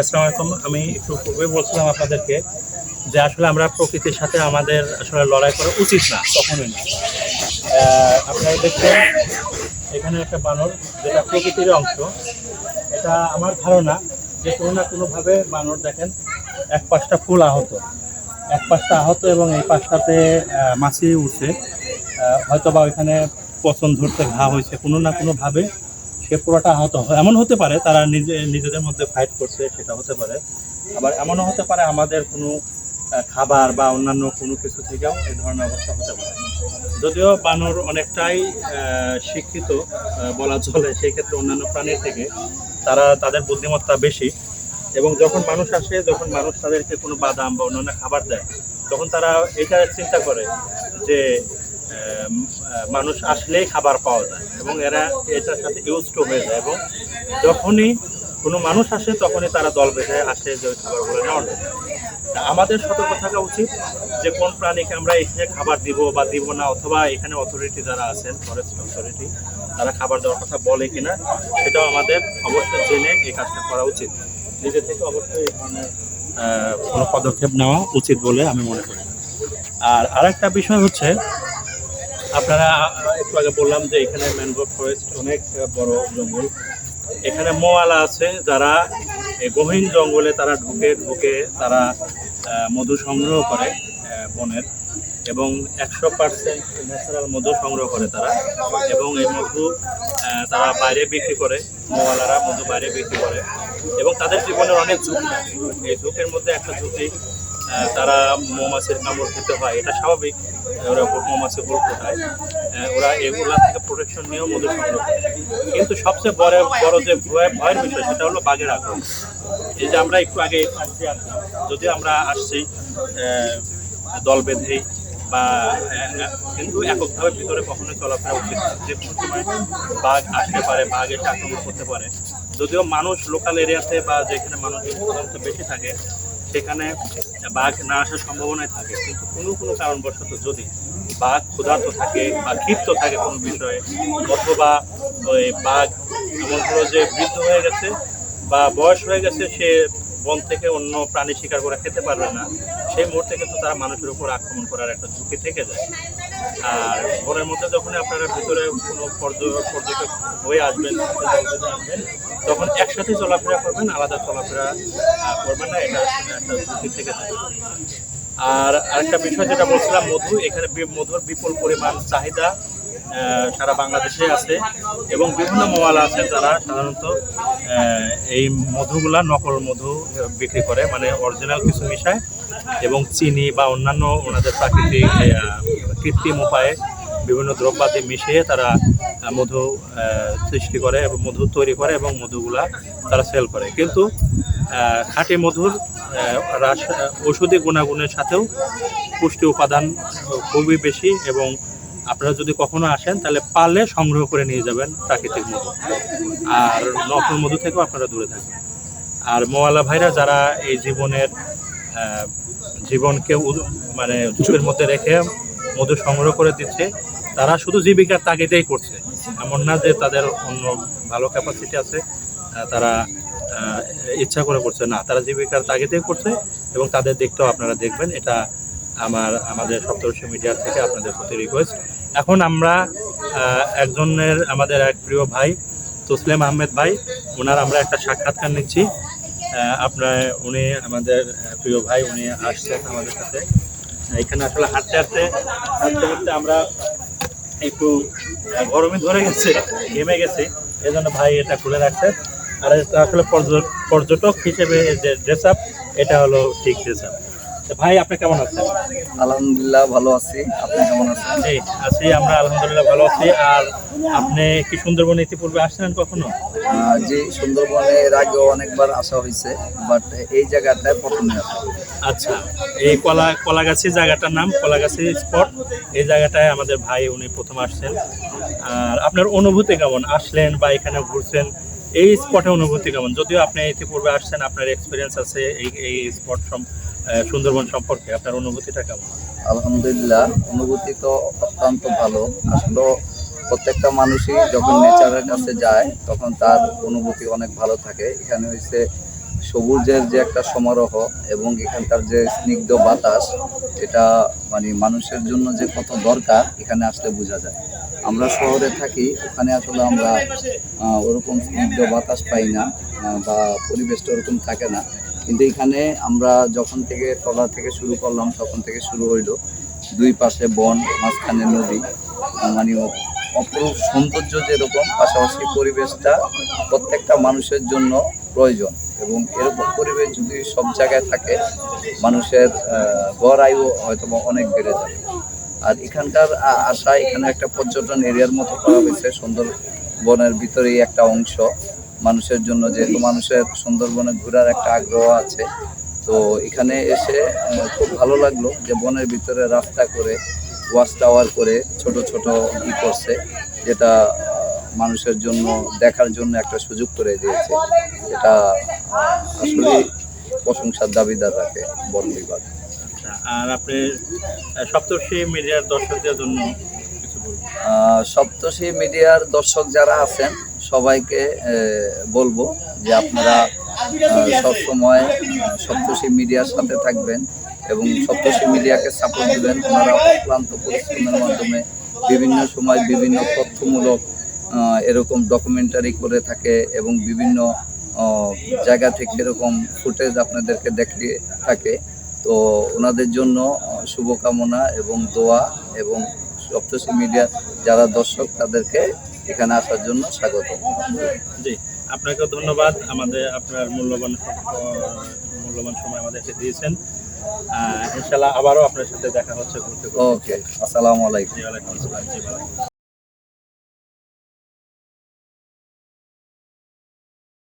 আসসালামু আলাইকুম। আমি একটু পূর্বে বলছিলাম আপনাদেরকে যে আসলে আমরা প্রকৃতির সাথে আমাদের আসলে লড়াই করা উচিত না, কখনোই না। আপনারা দেখছেন এখানে একটা বানর, যেটা প্রকৃতির অংশ। এটা আমার ধারণা যে কোনো না কোনোভাবে বানর দেখেন এক পাশটা ফুল আহত, এক পাশটা আহত এবং এই পাশটাতে মাছি উঠছে, হয়তো বা ওইখানে পচন ধরতে ঘা হয়েছে, কোনো না কোনোভাবে সে পুরোটা আহত হয়। এমন হতে পারে তারা নিজেদের মধ্যে ফাইট করছে, সেটা হতে পারে। আবার এমনও হতে পারে আমাদের কোনো খাবার বা অন্যান্য কোনো কিছু থেকেও এই ধরনের অবস্থা হতে পারে। যদিও বানর অনেকটাই শিক্ষিত বলা চলে, সেই ক্ষেত্রে অন্যান্য প্রাণীর থেকে তাদের বুদ্ধিমত্তা বেশি। এবং যখন মানুষ আসে, যখন মানুষ তাদেরকে কোনো বাদাম বা অন্যান্য খাবার দেয়, তখন তারা এটা চিন্তা করে যে মানুষ আসলেই খাবার পাওয়া যায় এবং এরা এটার সাথে ইউজড হয়ে যায়। এবং যখনই কোনো মানুষ আসে তখনই তারা দল বেঁধে আসে যে ওই খাবারগুলো নেওয়ার জন্য। আমাদের সতর্ক থাকা উচিত যে কোন প্রাণীকে আমরা এখানে খাবার দিব বা দিব না, অথবা এখানে অথরিটি যারা আছেন, ফরেস্ট অথরিটি, তারা খাবার দেওয়ার কথা বলে কিনা, সেটাও আমাদের অবশ্যই জেনে এই কাজটা করা উচিত। নিজে থেকে অবশ্যই এই ধরনের কোনো পদক্ষেপ নেওয়া উচিত বলে আমি মনে করি। আর আরেকটা বিষয় হচ্ছে, আপনারা একটু আগে বললাম যে এখানে ম্যানগ্রোভ ফরেস্ট অনেক বড় জঙ্গল। এখানে মোয়ালা আছে যারা এই গহীন জঙ্গলে তারা ঢুকে তারা মধু সংগ্রহ করে বনের, এবং 100% ন্যাচারাল মধু সংগ্রহ করে তারা। এবং এই মধু তারা বাইরে বিক্রি করে, মোয়ালারা মধু বাইরে বিক্রি করে। এবং তাদের জীবনের অনেক ঝুঁকি থাকে। এই ঝুঁকির মধ্যে একটা ঝুঁকি, তারা মৌমাছির কামড় খেতে হয়, এটা স্বাভাবিক। ওরা মৌমাছি বোল ফোটায়, ওরা এগুলা থেকে প্রোটেকশন নিয়েও মধু সংগ্রহ করে। কিন্তু সবচেয়ে বড় যে ভয়ের বিষয়, সেটা হলো বাঘের আক্রমণ। এই যে আমরা একটু আগে যদিও আমরা আসছি দল বেঁধেই বা, কিন্তু এককভাবে ভিতরে কখনোই চলাফেরা উচিত না। যে কোনো সময় বাঘ আসতে পারে, বাঘ এসে আক্রমণ করতে পারে। যদিও মানুষ লোকাল এরিয়াতে বা যেখানে মানুষজন বেশি থাকে, সেখানে বাঘ না আসার সম্ভাবনাই থাকে। কিন্তু কোনো কারণবশত যদি বাঘ ক্ষুধার্ত থাকে বা ক্ষিপ্ত থাকে কোনো বিষয়ে, অথবা ওই বাঘ এমন হলো যে বৃদ্ধ হয়ে গেছে বা বয়স হয়ে গেছে, সে বন থেকে অন্য প্রাণী শিকার করে খেতে পারবে না, সেই মুহূর্তে কিন্তু তারা মানুষের উপর আক্রমণ করার একটা ঝুঁকি থেকে যায়। আর বনের মধ্যে যখন আপনারা ভিতরে কোনো পর্যটক হয়ে আসবেন, তখন একসাথে চলাফেরা করবেন, আলাদা চলাফেরা করবেন না, এটা একটা ঝুঁকি থেকে থাকে। আর আরেকটা বিষয় যেটা বলছিলাম, মধু, এখানে মধুর বিপুল পরিমাণ চাহিদা সারা বাংলাদেশে আছে। এবং বিভিন্ন মোয়ালা আছে যারা সাধারণত এই মধুগুলা নকল মধু বিক্রি করে, মানে অরিজিনাল কিছু মিশায় এবং চিনি বা অন্যান্য ওনাদের প্রাকৃতিক কৃত্রিম উপায়ে বিভিন্ন দ্রব্যাদি মিশিয়ে তারা মধু সৃষ্টি করে এবং মধু তৈরি করে এবং মধুগুলা তারা সেল করে। কিন্তু খাঁটি মধুর ঔষধি গুণাগুণের সাথেও পুষ্টি উপাদান খুবই বেশি। এবং আপনারা যদি কখনো আসেন, তাহলে পারলে সংগ্রহ করে নিয়ে যাবেন প্রাকৃতিক মধু, আর নকল মধু থেকেও আপনারা দূরে থাকবেন। আর মোয়ালা ভাইরা যারা এই জীবনকে মানে ঝুঁকির মধ্যে রেখে মধু সংগ্রহ করে দিচ্ছে, তারা শুধু জীবিকার তাগিদেই করছে, এমন না যে তাদের অন্য ভালো ক্যাপাসিটি আছে, তারা ইচ্ছা করে করছে না, তারা জীবিকার তাগিদেই করছে। এবং তাদের দিকটাও আপনারা দেখবেন। এটা আমাদের সপ্তর্ষি মিডিয়ার থেকে আপনাদের প্রতি রিকোয়েস্ট। এখন আমরা আমাদের এক প্রিয় ভাই তসলিম আহমেদ ভাই, ওনার আমরা একটা সাক্ষাৎকার নিচ্ছি। উনি আমাদের প্রিয় ভাই, উনি আসছেন আমাদের সাথে। এখানে আসলে হাঁটতে আমরা একটু গরমে ধরে গেছে, ঘেমে গেছি, এই জন্য ভাই এটা খুলে রাখছে। আর এটা আসলে পর্যটক হিসেবে যে ড্রেস আপ, এটা হলো ঠিক ড্রেস আপ। ভাই, আপনি কেমন আছেন? আলহামদুলিল্লাহ ভালো আছি, আপনি কেমন আছেন? জি আছি, আমরা আলহামদুলিল্লাহ ভালো আছি। আর আপনি কি সুন্দরবনে ইতিপূর্বে আসছেন কখনো? জি, সুন্দরবনে এর আগেও অনেকবার আসা হয়েছে, বাট এই জায়গাটায় প্রথমে আসা। আচ্ছা, এই কলাগাছি জায়গাটার নাম কলাগাছি স্পট। এই জায়গাটায় আমাদের ভাই উনি প্রথম আসছেন। আর আপনার অনুভূতি কেমন? আসলেন বা এখানে ঘুরছেন, এই স্পটে অনুভূতি কেমন? যদিও আপনি ইতিপূর্বে আসছেন, আপনার এক্সপিরিয়েন্স আছে এই স্পট সুন্দরবন সম্পর্কে, আপনার অনুভূতিটা কেমন? আলহামদুলিল্লাহ, অনুভূতি তো অত্যন্ত ভালো। আসলে প্রত্যেকটা মানুষই যখন নেচারের কাছে যায়, তখন তার অনুভূতি অনেক ভালো থাকে। এখানে হয়েছে সবুজের যে একটা সমারোহ এবং এখানকার যে স্নিগ্ধ বাতাস, এটা মানে মানুষের জন্য যে কত দরকার এখানে আসলে বোঝা যায়। আমরা শহরে থাকি, ওখানে আসলে আমরা ওরকম স্নিগ্ধ বাতাস পাই না, বা পরিবেশটা ওরকম থাকে না। কিন্তু এখানে আমরা যখন থেকে ট্রলা থেকে শুরু করলাম তখন থেকে শুরু হইলো, দুই পাশে বন, মাঝখানে নদী, মানে অপরূপ সৌন্দর্য যেরকম, পাশাপাশি পরিবেশটা প্রত্যেকটা মানুষের জন্য প্রয়োজন। এবং এরকম পরিবেশ যদি সব জায়গায় থাকে, মানুষের গড় আয়ু হয়তো অনেক বেড়ে যাবে। আর এখানকার আশা, এখানে একটা পর্যটন এরিয়ার মতো করা হয়েছে, সুন্দরবনের ভিতরেই একটা অংশ মানুষের জন্য, যেহেতু মানুষের সুন্দরবনে ঘোরার একটা আগ্রহ আছে। তো এখানে এসে খুব ভালো লাগলো যে বনের ভিতরে রাস্তা করে, ওয়াচ টাওয়ার করে, ছোট ছোট করছে, যেটা মানুষের জন্য দেখার জন্য একটা সুযোগ করে দিয়েছে। এটা আসলে প্রশংসার দাবিদার রাখে বন বিভাগ। আচ্ছা, আর আপনি সপ্তর্ষি মিডিয়ার দর্শকদের জন্য কিছু বলবেন? সপ্তর্ষি মিডিয়ার দর্শক যারা আছেন সবাইকে বলবো যে আপনারা সবসময় সপ্তর্ষি মিডিয়ার সাথে থাকবেন এবং সপ্তর্ষি মিডিয়াকে সাপোর্ট দিবেন। ওনারা অক্লান্ত পরিশ্রমের মাধ্যমে বিভিন্ন সময় বিভিন্ন তথ্যমূলক এরকম ডকুমেন্টারি করে থাকে এবং বিভিন্ন জায়গা থেকে এরকম ফুটেজ আপনাদেরকে দেখিয়ে থাকে। তো ওনাদের জন্য শুভকামনা এবং দোয়া, এবং সপ্তর্ষি মিডিয়ার যারা দর্শক তাদেরকে এখানে আসার জন্য স্বাগত। জি, আপনাকেও ধন্যবাদ। আপনার মূল্যবান সময় আমাদেরকে দিয়েছেন। ইনশাল্লাহ আবারও আপনার সাথে দেখা হচ্ছে। ওকে, আসসালামু আলাইকুম। জি, ওয়ালাইকুম আসসালাম। জি, ভালো।